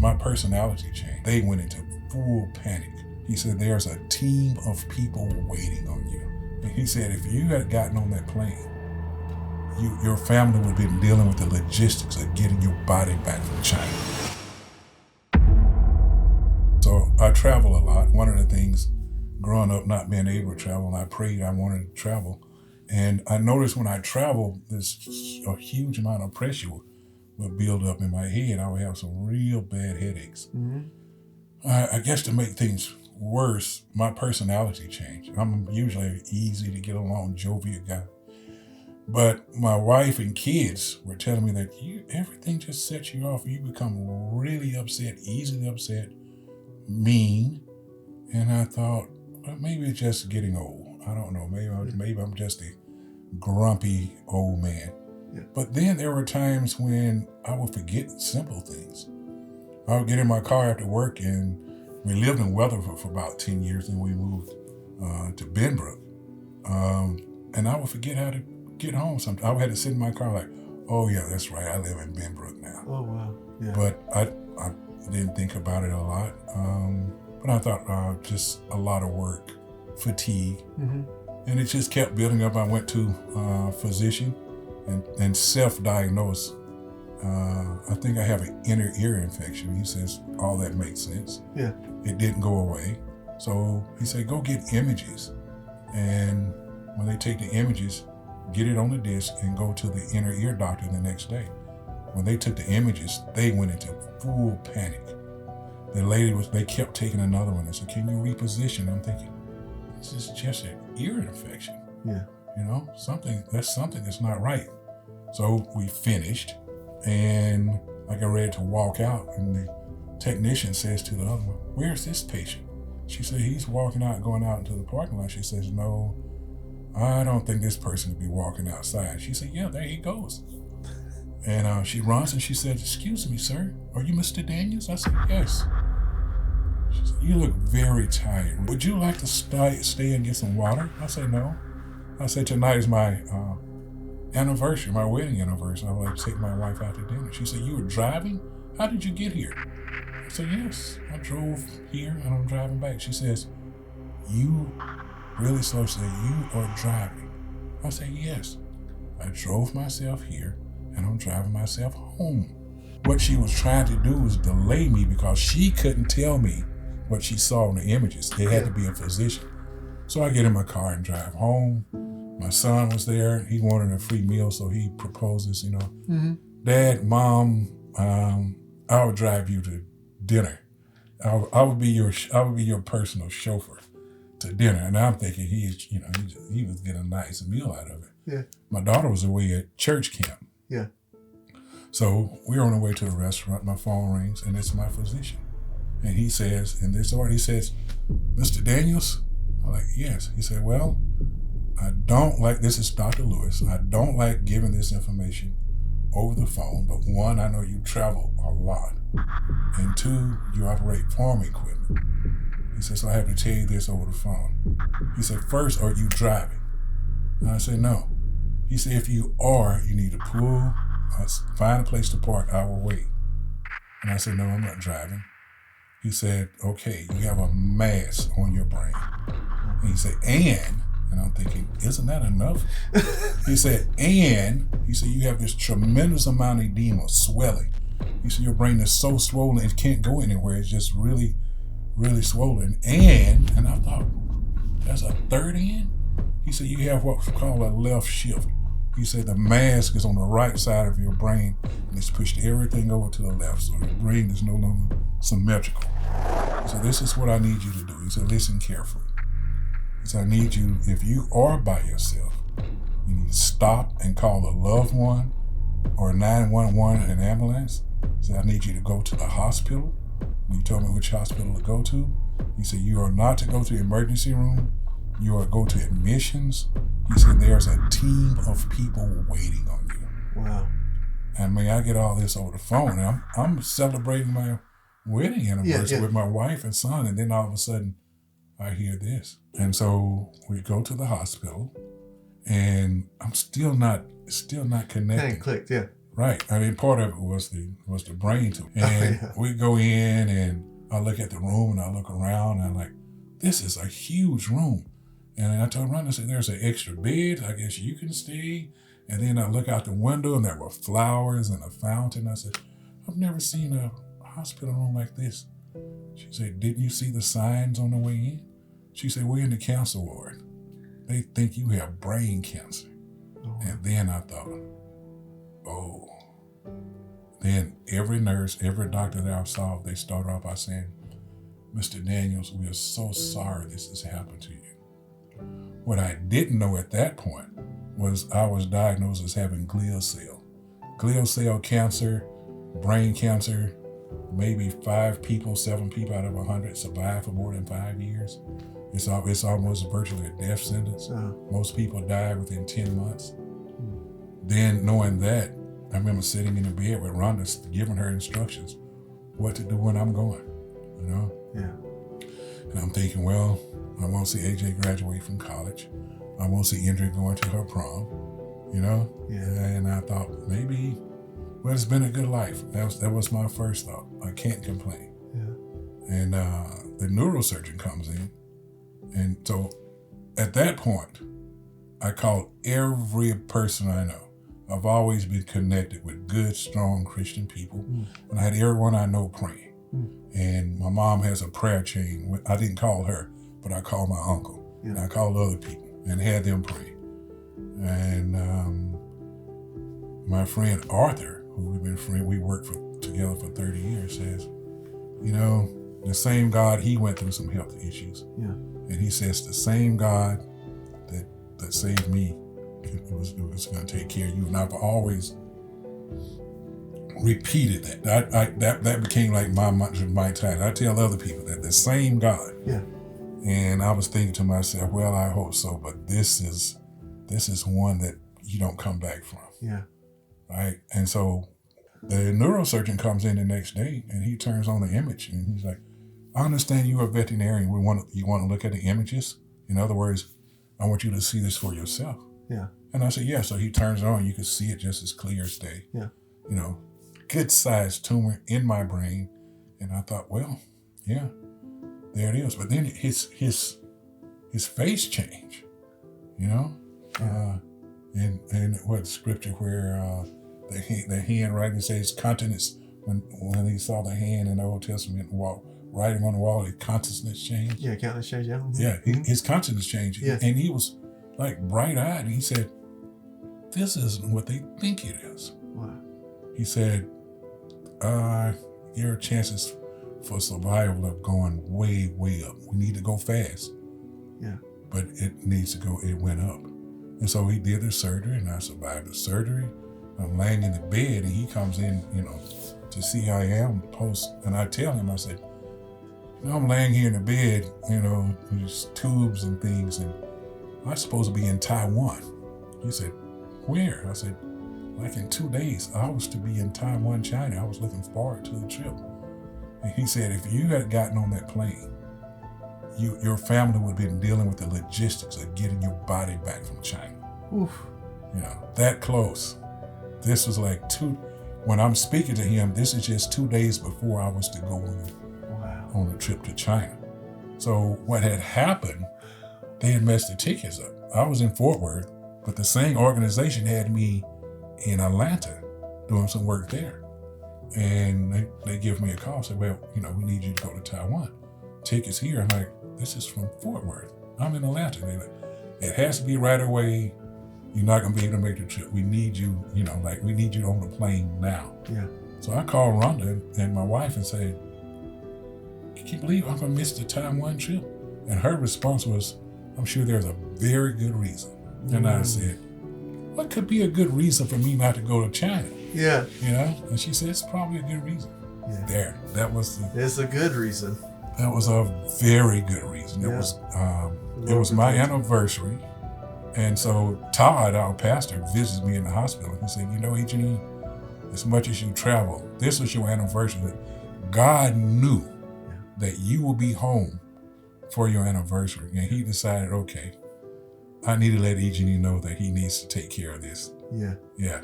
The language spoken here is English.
my personality changed. They went into full panic. He said, there's a team of people waiting on you. And he said, if you had gotten on that plane, your family would have been dealing with the logistics of getting your body back from China. So I travel a lot. One of the things growing up, not being able to travel, I prayed I wanted to travel. And I noticed when I traveled, a huge amount of pressure would build up in my head. I would have some real bad headaches. Mm-hmm. I guess to make things worse, my personality changed. I'm usually easy to get along, jovial guy. But my wife and kids were telling me that everything just sets you off. You become really upset, easily upset, mean. And I thought, well, maybe it's just getting old. I don't know. Maybe I'm just a grumpy old man. Yeah. But then there were times when I would forget simple things. I would get in my car after work, and we lived in Weatherford for about 10 years, and we moved to Benbrook. And I would forget how to get home sometimes. I had to sit in my car like, oh yeah, that's right, I live in Benbrook now. Oh wow. Yeah. But I didn't think about it a lot. But I thought just a lot of work, fatigue. Mm-hmm. And it just kept building up. I went to a physician and self-diagnosed. I think I have an inner ear infection. He says, all that makes sense. Yeah. It didn't go away. So he said, go get images. And when they take the images, get it on the disc and go to the inner ear doctor the next day. When they took the images, they went into full panic. The lady they kept taking another one. They said, can you reposition? I'm thinking, this is just an ear infection. Yeah. You know, something that's not right. So we finished, and I got ready to walk out, and the technician says to the other one, where's this patient? She said, he's walking out, going out into the parking lot. She says, no, I don't think this person would be walking outside. She said, yeah, there he goes. And she runs and she said, excuse me, sir, are you Mr. Daniels? I said, yes. She said, you look very tired. Would you like to stay and get some water? I said, no. I said, tonight is my anniversary, my wedding anniversary. I would like to take my wife out to dinner. She said, you were driving? How did you get here? I said, yes, I drove here and I'm driving back. She says, you really slow. She said, you are driving. I said, yes. I drove myself here and I'm driving myself home. What she was trying to do was delay me because she couldn't tell me what she saw in the images. It had to be a physician. So I get in my car and drive home. My son was there. He wanted a free meal, so he proposes, mm-hmm. Dad, Mom, I will drive you to dinner. I would be your personal chauffeur to dinner. And I'm thinking he was getting a nice meal out of it. Yeah. My daughter was away at church camp. Yeah. So we were on our way to a restaurant. My phone rings, and it's my physician. And he says, in this order, he says, Mr. Daniels? I'm like, yes. He said, well, I don't like, this is Dr. Lewis, I don't like giving this information over the phone, but one, I know you travel a lot, and two, you operate farm equipment. He said, so I have to tell you this over the phone. He said, first, are you driving? And I said, no. He said, if you are, you need to pull, find a place to park, I will wait. And I said, no, I'm not driving. He said, okay, you have a mass on your brain. And he said, and I'm thinking, isn't that enough? He said, you have this tremendous amount of edema, swelling. He said, your brain is so swollen, it can't go anywhere. It's just really, really swollen. And I thought, there's a third end? He said, you have what's called a left shift. He said, the mask is on the right side of your brain, and it's pushed everything over to the left, so your brain is no longer symmetrical. He said, this is what I need you to do. He said, listen carefully. He said, I need you, if you are by yourself, you need to stop and call a loved one or 911, an ambulance. He said, I need you to go to the hospital. And he told me which hospital to go to. He said, you are not to go to the emergency room. You are to go to admissions. He said, there's a team of people waiting on you. Wow. And I get all this over the phone. And I'm celebrating my wedding anniversary with my wife and son. And then all of a sudden, I hear this. And so we go to the hospital, and I'm still not connecting. Kind of clicked, yeah. Right. I mean, part of it was the brain tumor. And we go in and I look at the room and I look around and I'm like, this is a huge room. And I told Ron, I said, there's an extra bed. I guess you can stay. And then I look out the window and there were flowers and a fountain. I said, I've never seen a hospital room like this. She said, didn't you see the signs on the way in? She said, we're in the cancer ward. They think you have brain cancer. Oh. And then I thought, oh. Then every nurse, every doctor that I saw, they start off by saying, Mr. Daniels, we are so sorry this has happened to you. What I didn't know at that point was I was diagnosed as having glial cell cancer, brain cancer. Maybe 7 people out of 100 survive for more than 5 years. It's almost virtually a death sentence. Most people die within 10 months. Then knowing that, I remember sitting in the bed with Rhonda, giving her instructions, what to do when I'm going, you know? Yeah. And I'm thinking, well, I won't see AJ graduate from college. I won't see Indra going to her prom, you know? Yeah. And I thought maybe, well, it's been a good life. That was my first thought. I can't complain. Yeah. And the neurosurgeon comes in. And so at that point, I called every person I know. I've always been connected with good, strong Christian people. And I had everyone I know praying. And my mom has a prayer chain. I didn't call her, but I called my uncle. Yeah. And I called other people and had them pray. And my friend Arthur, who we worked together for 30 years, says, you know, the same God, he went through some health issues. Yeah. And he says the same God that saved me was going to take care of you. And I've always repeated that. That became like my title. I tell other people that the same God. Yeah. And I was thinking to myself, well, I hope so, but this is one that you don't come back from. Yeah. Right. And so the neurosurgeon comes in the next day and he turns on the image and he's like, I understand you're a veterinarian. You want to look at the images? In other words, I want you to see this for yourself. Yeah. And I said, yeah. So he turns it on. You can see it just as clear as day. Yeah. You know, good sized tumor in my brain. And I thought, well, yeah, there it is. But then his face changed, you know? Yeah. And what scripture where the handwriting says countenance, when he saw the hand in the Old Testament writing on the wall, his consciousness changed. Yeah, countenance changed. Yeah, his consciousness changed. Yes. And he was like bright-eyed. And he said, this isn't what they think it is. Wow. He said, your chances for survival are going way, way up. We need to go fast. Yeah. But it went up. And so he did the surgery, and I survived the surgery. I'm laying in the bed, and he comes in, you know, to see how I am post. And I tell him, I said, you know, I'm laying here in the bed, you know, there's tubes and things, and I'm supposed to be in Taiwan. He said, where? I said, like in 2 days, I was to be in Taiwan, China. I was looking forward to the trip. And he said, if you had gotten on that plane, your family would have been dealing with the logistics of getting your body back from China. Oof. You know, that close. This was like when I'm speaking to him, this is just 2 days before I was to go on a trip to China. So what had happened, they had messed the tickets up. I was in Fort Worth, but the same organization had me in Atlanta doing some work there. And they give me a call, say, well, you know, we need you to go to Taiwan. Tickets here. I'm like, this is from Fort Worth. I'm in Atlanta. They're like, it has to be right away. You're not going to be able to make the trip. We need you, you know, like we need you on the plane now. Yeah. So I called Rhonda and my wife and said, can you believe I'm going to miss the Taiwan trip? And her response was, I'm sure there's a very good reason. And I said, what could be a good reason for me not to go to China? Yeah. You know? And she said, it's probably a good reason. Yeah. It's a good reason. That was a very good reason. Yeah. It was my anniversary. And so Todd, our pastor, visits me in the hospital. He said, you know, Eugene, as much as you travel, this was your anniversary. God knew that you will be home for your anniversary. And he decided, okay, I need to let Eugene know that he needs to take care of this. Yeah. Yeah.